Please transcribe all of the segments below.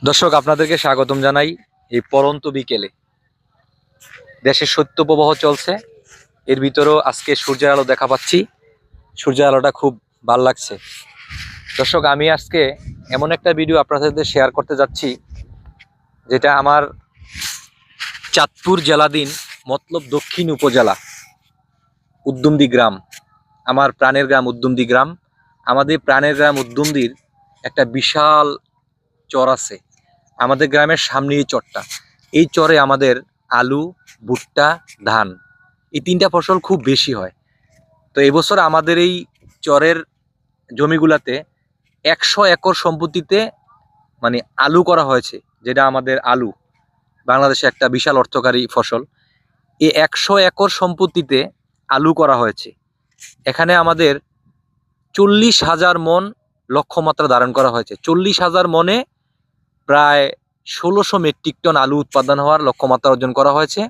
দর্শক আপনাদেরকে স্বাগতম জানাই এই পড়ন্ত বিকেলে। দেশের শৈত্যপ্রবাহ চলছে, এর ভিতরেও আজকে সূর্যের আলো দেখা পাচ্ছি। সূর্যের আলোটা খুব ভালো লাগছে। দর্শক, আমি আজকে এমন একটা ভিডিও আপনাদের সাথে শেয়ার করতে যাচ্ছি যেটা আমার চাঁদপুর জেলাধীন মতলব দক্ষিণ উপজেলা উদ্যমদী গ্রাম, আমার প্রাণের গ্রাম উদ্যমদী গ্রাম। আমাদের প্রাণের গ্রাম উদ্যমদীর একটা বিশাল চর আছে আমাদের গ্রামের সামনে। এই চরটা, এই চরে আমাদের আলু, ভুট্টা, ধান, এই তিনটা ফসল খুব বেশি হয়। তো এবছর আমাদের এই চরের জমিগুলাতে 100 একর সম্পত্তিতে মানে আলু করা হয়েছে, যেটা আমাদের আলু বাংলাদেশে একটা বিশাল অর্থকারী ফসল। এই 100 একর সম্পত্তিতে আলু করা হয়েছে। এখানে আমাদের 40,000 মন লক্ষ্যমাত্রা ধারণ করা হয়েছে। 40,000 মনে প্রায় 1600 মেট্রিক টন আলু উৎপাদন হওয়ার লক্ষ্যমাত্রা অর্জন করা হয়েছে।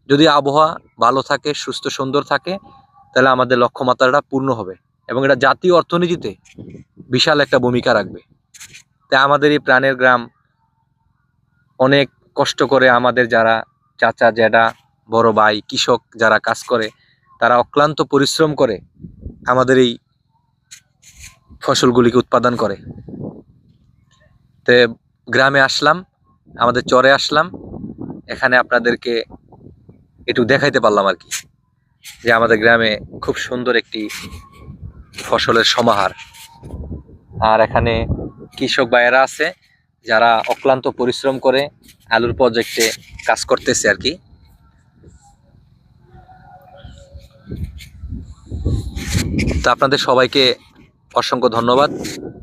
যদি আবহাওয়া ভালো থাকে, সুস্থ সুন্দর থাকে, তাহলে আমাদের লক্ষ্যমাত্রাটা পূর্ণ হবে এবং এটা জাতীয় অর্থনীতিতে বিশাল একটা ভূমিকা রাখবে। তাই আমাদের এই প্রাণের গ্রাম অনেক কষ্ট করে, আমাদের যারা চাচা, জ্যাঠা, বড় ভাই, কৃষক যারা কাজ করে, তারা অক্লান্ত পরিশ্রম করে আমাদের এই ফসলগুলিকে উৎপাদন করে। তো গ্রামে আসলাম, আমাদের চরে আসলাম, এখানে আপনাদেরকে একটু দেখাইতে পারলাম আর কি, যে আমাদের গ্রামে খুব সুন্দর একটি ফসলের সমাহার। আর এখানে কৃষক ভাইয়েরা আছে যারা অক্লান্ত পরিশ্রম করে আলুর প্রজেক্টে কাজ করতেছে আর কি। তো আপনাদের সবাইকে অসংখ্য ধন্যবাদ।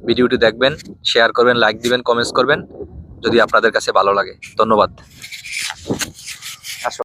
ভিডিওটি দেখবেন, শেয়ার করবেন, লাইক দিবেন, কমেন্টস করবেন যদি আপনাদের কাছে ভালো লাগে। ধন্যবাদ।